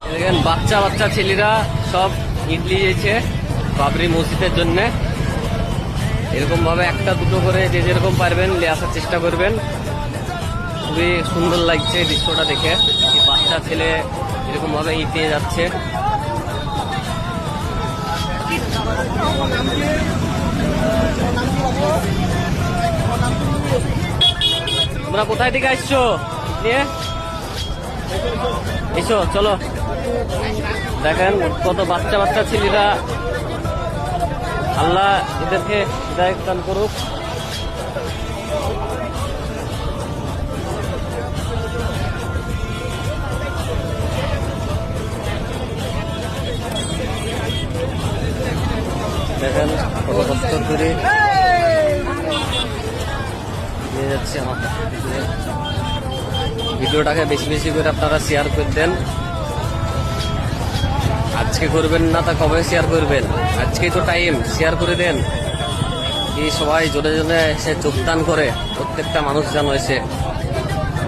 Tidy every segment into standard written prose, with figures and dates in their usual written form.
দেখেন বাচ্চা বাচ্চা ছেলেরা সব ইট নিয়ে যাচ্ছে বাবরি মসজিদের জন্য। এরকম ভাবে একটা দুটো করে যে যেরকম পারবেন নিয়ে আসার চেষ্টা করবেন। খুবই সুন্দর লাগছে দৃশ্যটা দেখে, বাচ্চা ছেলে এরকম ভাবে ইট নিয়ে যাচ্ছে। তোমরা কোথায় থেকে আসছো নিয়ে এসো, চলো। দেখেন কত বাচ্চা বাচ্চা ছেলেরা, আল্লাহ এদেরকে হিদায়াত দান করুক। দেখেন কত কষ্ট করে নিয়ে যাচ্ছে আমার। ভিডিওটাকে বেশি বেশি করে আপনারা শেয়ার করে দেন। আজকে করবেন না তা কবে শেয়ার করবেন? আজকেই তো টাইম, শেয়ার করে দেন। এই সবাই জোরে জোরে এসে যোগদান করে, প্রত্যেকটা মানুষ যেন এসে।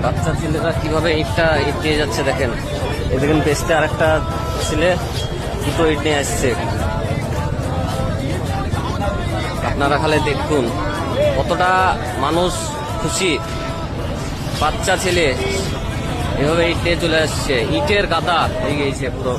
বাচ্চা ছেলেরা কিভাবে ইট নিয়ে যাচ্ছে দেখেন। এই দেখেন পেস্টে আর একটা ছেলে দুটো ইট নিয়ে আসছে। আপনারা খালি দেখুন কতটা মানুষ খুশি। বাচ্চা ছেলে এভাবে ইট নিয়ে চলে আসছে, ইটের গাদা হয়ে গিয়েছে পুরো।